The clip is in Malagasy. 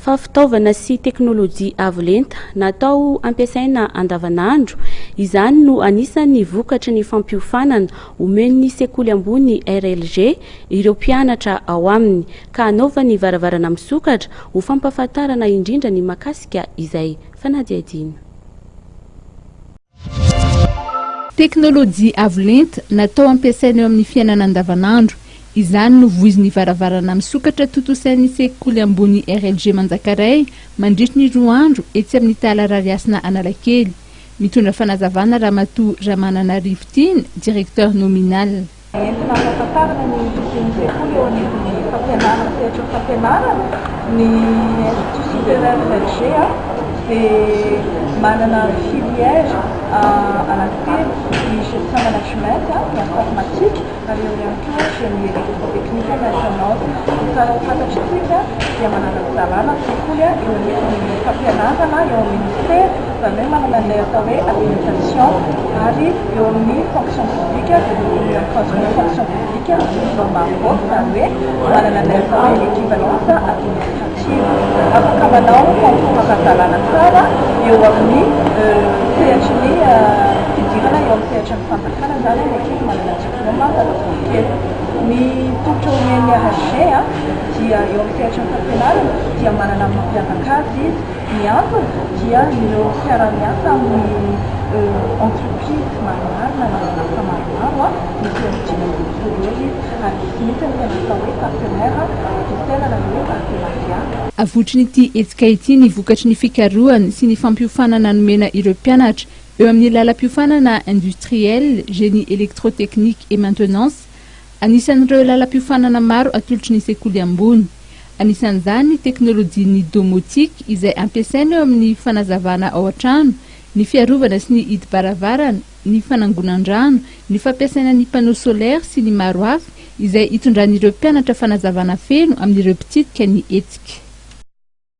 fa fitaovana sy teknolojia avolenta natao ampiasaina andavanandro. Izany no anisany vokatry ny fampiofanana omen'ny sekoly ambony RLG ireo mpianatra ao aminy ka anaovany varavarana misokatra ho fampahafantarana indrindra ny makasika izay fanadihadina. Teknolojia avolenta natao ampiasaina eo amin'ny fiainana andavanandro. Izany no voizin'ny varavarana misokatra totosain'ny sekoly ambony RLG Manjakaray mandritra ny 2 andro etsy amin'ny Talarariasina Analakely. Mitondra fanazavana Ramatoa Ramananarivo Tiny, directeur nominal. Entina ampahafantarana ny sekoly eo amin'ny fampianarana sehatra ny fampianarana ny institut supérieur RLG dia manana filière anankitelo ny gestion management ny informatique ary eo ihany koa génie électrotechnique maintenance. Tsara ho fantatritsika dia manana fizarana ny sekoly eo amin'ny fampianarana eo amin'ny ministère izany hoe manana ilay atao hoe habilitation ary eo amin'ny fonction publique amin'ny fonction publique normalement izany hoe manana ilay atao hoe équivalence administrative. Afaka manao concours ara-dalàna tsara eo amin'ny sehatry ny fidirana eo amin'ny sehatry ny fanjakana izany hoe ekipa manana diplôme kely. Ny totra omeny RLG dia eo amin'ny sehatry ny fampianarana dia manana mampiavaka azy izy. Ny antony dia ireo fiara-miasa amin'ny entreprise maromaro na orinasa maromaro misy amin'ny izy ary misy ny tena atao hoe partenaire officiel na hoe partenariat. Avotrin'ity hetsika ity ny vokatry ny fikarohany sy ny fampiofanana nomena ireo mpianatra eo amin'ny lalam-piofanana industriel, génie électrotechnique et maintenance. Anisan'ireo lalam-piofanana maro atolotry ny sekoly ambony. Anisan'izany ny teknolojian'ny domotique izay ampiasaina eo amin'ny fanazavana ao an-trano, ny fiarovana sy ny hidim-baravarana, ny fanangonan-drano, ny fampiasaina ny panneau solaire sy ny maro hafa izay hitondran'ireo mpianatra fanazavana feno amin'ireo mpitsidika ny hetsika.